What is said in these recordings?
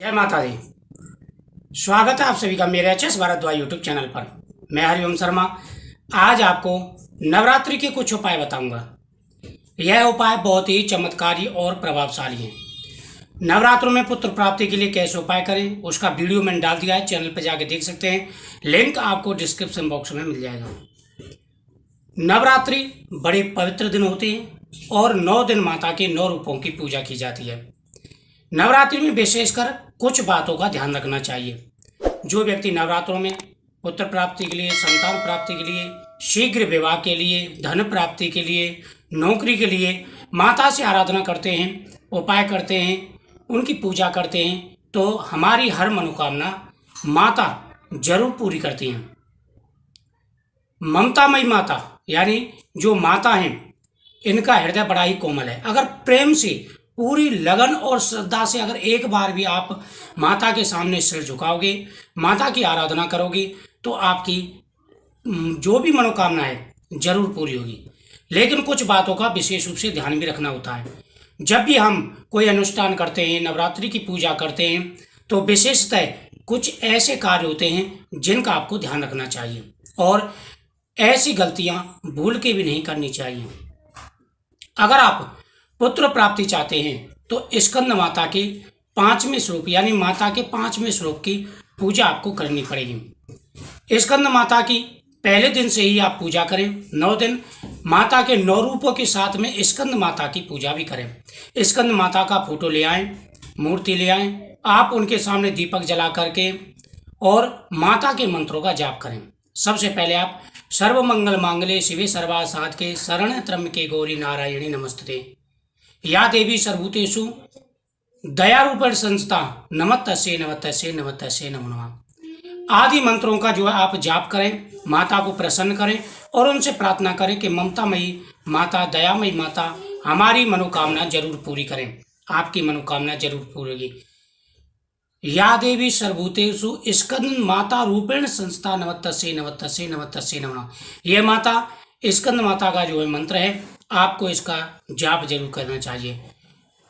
जय माता दी। स्वागत है आप सभी का मेरे H S Bhardwaj YouTube channel पर। मैं हरिओम शर्मा आज आपको नवरात्रि के कुछ उपाय बताऊंगा। यह उपाय बहुत ही चमत्कारी और प्रभावशाली है। नवरात्रों में पुत्र प्राप्ति के लिए कैसे उपाय करें उसका वीडियो मैंने डाल दिया है, चैनल पर जाके देख सकते हैं। लिंक आपको डिस्क्रिप्शन बॉक्स में मिल जाएगा। नवरात्रि बड़े पवित्र दिन होते हैं और 9 दिन माता के 9 रूपों की पूजा की जाती है। नवरात्रि में विशेषकर कुछ बातों का ध्यान रखना चाहिए। जो व्यक्ति नवरात्रों में पुत्र प्राप्ति के लिए, संतान प्राप्ति के लिए, शीघ्र विवाह के लिए, धन प्राप्ति के लिए, नौकरी के लिए माता से आराधना करते हैं, उपाय करते हैं, उनकी पूजा करते हैं, तो हमारी हर मनोकामना माता जरूर पूरी करती हैं। ममतामयी माता यानी जो माता हैं, इनका हृदय बड़ा ही कोमल है। अगर प्रेम से, पूरी लगन और श्रद्धा से अगर एक बार भी आप माता के सामने सिर झुकाओगे, माता की आराधना करोगे, तो आपकी जो भी मनोकामना है जरूर पूरी होगी। लेकिन कुछ बातों का विशेष रूप से ध्यान भी रखना होता है। जब भी हम कोई अनुष्ठान करते हैं, नवरात्रि की पूजा करते हैं, तो विशेषतः कुछ ऐसे कार्य होते हैं जिनका आपको ध्यान रखना चाहिए और ऐसी गलतियां भूल के भी नहीं करनी चाहिए। अगर आप पुत्र प्राप्ति चाहते हैं तो स्कंद माता के 5वें स्वरूप यानी माता के 5वें स्वरूप की पूजा आपको करनी पड़ेगी। स्कंद माता की पहले दिन से ही आप पूजा करें। 9 दिन माता के 9 रूपों के साथ में स्कंद माता की पूजा भी करें। स्कंद माता का फोटो ले आएं, मूर्ति ले आएं, आप उनके सामने दीपक जला करके और माता के मंत्रों का जाप करें। सबसे पहले आप सर्व मंगल मांगल्ये शिवे सर्वार्थ साधके शरण्य त्र्यंबके गौरी नारायणी नमस्तुते या देवी सर्वभूतेषु दया रूपेण संस्था नमस्तस्यै नमस्तस्यै नमस्तस्यै नमो नमः आदि मंत्रों का जो है आप जाप करें, माता को प्रसन्न करें और उनसे प्रार्थना करें कि ममतामयी माता, दयामयी माता हमारी मनोकामना जरूर पूरी करें। आपकी मनोकामना जरूर पूरी होगी। या देवी सर्वभूतेषु स्कंद माता रूपेण संस्था नमस्तस्यै नमस्तस्यै नमस्तस्यै नमः। यह माता स्कंद माता का जो है मंत्र है, आपको इसका जाप जरूर करना चाहिए।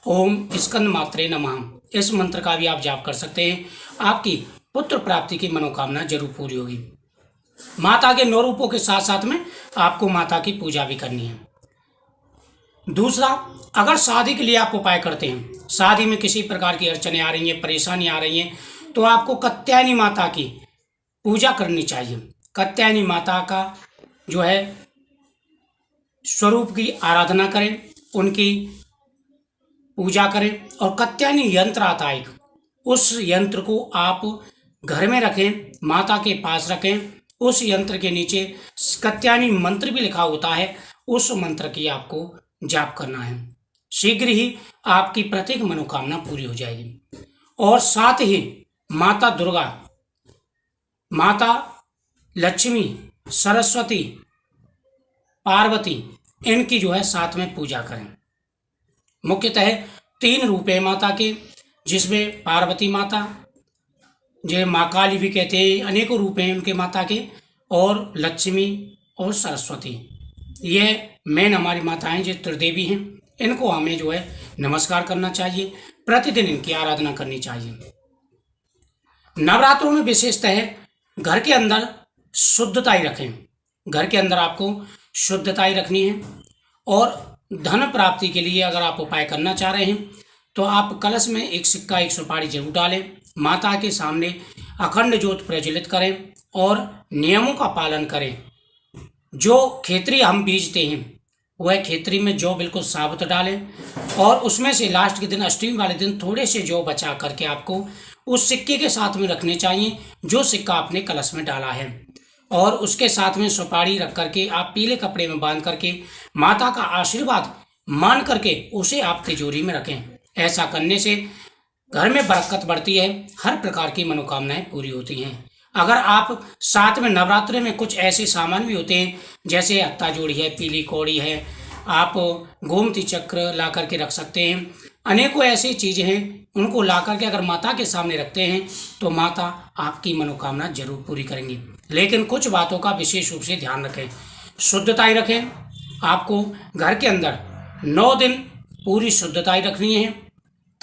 ओम स्कंद मात्रे नमः, इस मंत्र का भी आप जाप कर सकते हैं। आपकी पुत्र प्राप्ति की मनोकामना जरूर पूरी होगी। माता के 9 रूपों के साथ साथ में आपको माता की पूजा भी करनी है। दूसरा, अगर शादी के लिए आप उपाय करते हैं, शादी में किसी प्रकार की अड़चने आ रही हैं, परेशानी आ रही हैं, तो आपको कात्यायनी माता की पूजा करनी चाहिए। कात्यायनी माता का जो है स्वरूप की आराधना करें, उनकी पूजा करें और कात्यायनी यंत्र आता है, उस यंत्र को आप घर में रखें, माता के पास रखें। उस यंत्र के नीचे कात्यायनी मंत्र भी लिखा होता है, उस मंत्र की आपको जाप करना है। शीघ्र ही आपकी प्रत्येक मनोकामना पूरी हो जाएगी। और साथ ही माता दुर्गा, माता लक्ष्मी, सरस्वती, पार्वती, इनकी जो है साथ में पूजा करें। मुख्यतः 3 रूप है माता के, जिसमें पार्वती माता, जो माँ काली भी कहते हैं, अनेकों रूप हैं उनके माता के, और लक्ष्मी और सरस्वती। ये मेन हमारी माताएं जो त्रिदेवी हैं, इनको हमें जो है नमस्कार करना चाहिए, प्रतिदिन इनकी आराधना करनी चाहिए। नवरात्रों में विशेषतः घर के अंदर शुद्धता ही रखें। घर के अंदर आपको शुद्धता ही रखनी है। और धन प्राप्ति के लिए अगर आप उपाय करना चाह रहे हैं तो आप कलश में एक सिक्का, एक सुपारी जरूर डालें, माता के सामने अखंड ज्योत प्रज्वलित करें और नियमों का पालन करें। जो खेतरी हम बीजते हैं वह खेतरी में जौ बिल्कुल साबुत डालें और उसमें से लास्ट के दिन, अष्टमी वाले दिन, थोड़े से जौ बचा करके आपको उस सिक्के के साथ में रखने चाहिए जो सिक्का आपने कलश में डाला है। और उसके साथ में सुपारी रख करके आप पीले कपड़े में बांध करके माता का आशीर्वाद मान करके उसे आप तिजोरी में रखें। ऐसा करने से घर में बरकत बढ़ती है, हर प्रकार की मनोकामनाएं पूरी होती हैं। अगर आप साथ में नवरात्रि में कुछ ऐसे सामान भी होते हैं, जैसे हत्ता जोड़ी है, पीली कौड़ी है, आप गोमती चक्र ला करके रख सकते हैं। अनेकों ऐसी चीज़ें हैं, उनको ला करके अगर माता के सामने रखते हैं तो माता आपकी मनोकामना जरूर पूरी करेंगी। लेकिन कुछ बातों का विशेष रूप से ध्यान रखें, शुद्धता ही रखें। आपको घर के अंदर 9 दिन पूरी शुद्धता ही रखनी है,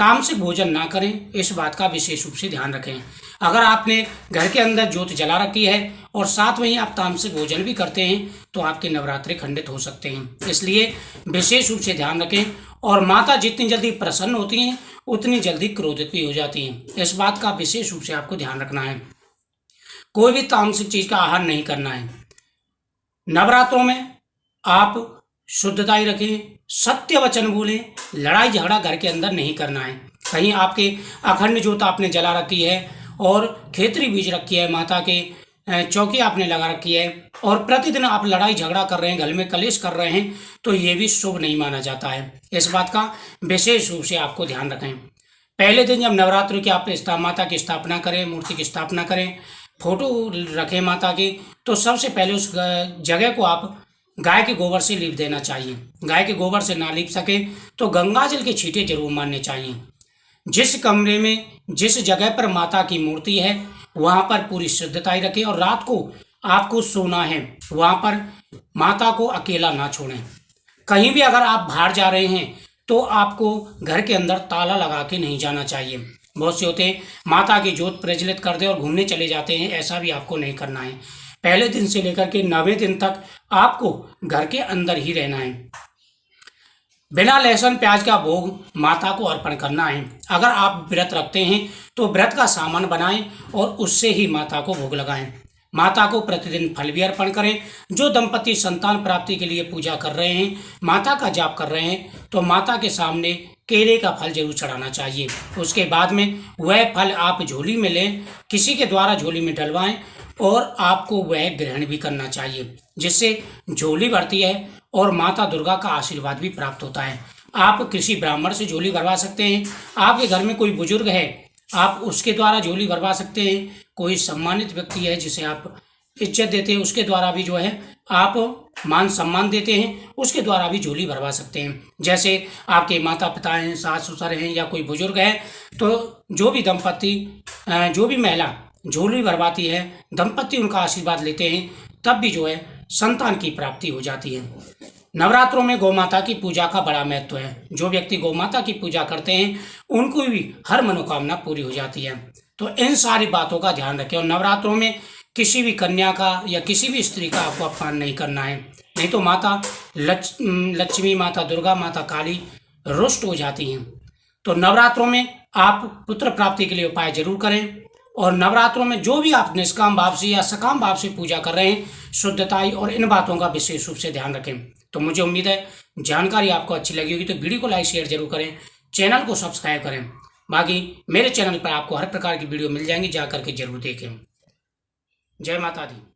तामसिक भोजन ना करें, इस बात का विशेष रूप से ध्यान रखें। अगर आपने घर के अंदर ज्योत जला रखी है और साथ में ही आप तामसिक भोजन भी करते हैं तो आपके नवरात्रि खंडित हो सकते हैं। इसलिए विशेष रूप से ध्यान रखें। और माता जितनी जल्दी प्रसन्न होती हैं उतनी जल्दी क्रोधित भी हो जाती हैं। इस बात का विशेष रूप से आपको ध्यान रखना है। कोई भी तामसिक चीज का आहार नहीं करना है। नवरात्रों में आप शुद्धता ही रखें, सत्य वचन बोलें, लड़ाई झगड़ा घर के अंदर नहीं करना है। कहीं आपके अखंड ज्योत आपने जला रखी है और खेतरी बीज रखी है, माता के चौकी आपने लगा रखी है और प्रतिदिन आप लड़ाई झगड़ा कर रहे हैं, घर में कलेश कर रहे हैं, तो ये भी शुभ नहीं माना जाता है। इस बात का विशेष रूप से आपको ध्यान रखें। पहले दिन जब नवरात्रि की आप माता की स्थापना करें, मूर्ति की स्थापना करें, फोटो रखें माता की, तो सबसे पहले उस जगह को आप गाय के गोबर से लीप देना चाहिए। गाय के गोबर से ना लीप सके तो गंगा जल के छींटे जरूर मारने चाहिए। जिस कमरे में जिस जगह पर माता की मूर्ति है वहां पर पूरी शुद्धता ही रखें और रात को आपको सोना है वहां पर माता को अकेला ना छोड़ें। कहीं भी अगर आप बाहर जा रहे हैं तो आपको घर के अंदर ताला लगा के नहीं जाना चाहिए। बहुत से होते हैं माता की ज्योत प्रज्वलित कर दे और घूमने चले जाते हैं, ऐसा भी आपको नहीं करना है। पहले दिन से लेकर के 9वें दिन तक आपको घर के अंदर ही रहना है। बिना लहसुन प्याज का भोग माता को अर्पण करना है। अगर आप व्रत रखते हैं तो व्रत का सामान बनाएं और उससे ही माता को भोग लगाएं। माता को प्रतिदिन फल भी अर्पण करें। जो दंपति संतान प्राप्ति के लिए पूजा कर रहे हैं, माता का जाप कर रहे हैं, तो माता के सामने केले का फल जरूर चढ़ाना चाहिए। उसके बाद में वह फल आप झोली में लें, किसी के द्वारा झोली में डलवाएं और आपको वह ग्रहण भी करना चाहिए, जिससे झोली बढ़ती है और माता दुर्गा का आशीर्वाद भी प्राप्त होता है। आप किसी ब्राह्मण से झोली भरवा सकते हैं। आपके घर में कोई बुजुर्ग है, आप उसके द्वारा झोली भरवा सकते हैं। कोई सम्मानित व्यक्ति है जिसे आप इज्जत देते हैं, उसके द्वारा भी जो है आप मान सम्मान देते हैं, उसके द्वारा भी झोली भरवा सकते हैं। जैसे आपके माता पिता हैं, सास ससुर हैं या कोई बुजुर्ग है, तो जो भी दंपति जो भी महिला झोली भरवाती है, दंपति उनका आशीर्वाद लेते हैं, तब भी जो है संतान की प्राप्ति हो जाती है। नवरात्रों में गौ माता की पूजा का बड़ा महत्व है। जो व्यक्ति गौ माता की पूजा करते हैं उनको भी हर मनोकामना पूरी हो जाती है। तो इन सारी बातों का ध्यान रखें और नवरात्रों में किसी भी कन्या का या किसी भी स्त्री का आपको अपमान नहीं करना है, नहीं तो माता लक्ष्मी, माता दुर्गा, माता काली रुष्ट हो जाती हैं। तो नवरात्रों में आप पुत्र प्राप्ति के लिए उपाय जरूर करें और नवरात्रों में जो भी आप निष्काम भाव से या सकाम भाव से पूजा कर रहे हैं, शुद्धताई और इन बातों का विशेष रूप से ध्यान रखें। तो मुझे उम्मीद है जानकारी आपको अच्छी लगी होगी, तो वीडियो को लाइक शेयर जरूर करें, चैनल को सब्सक्राइब करें। बाकी मेरे चैनल पर आपको हर प्रकार की वीडियो मिल जाएंगी, जा करके जरूर देखें। जय माता दी।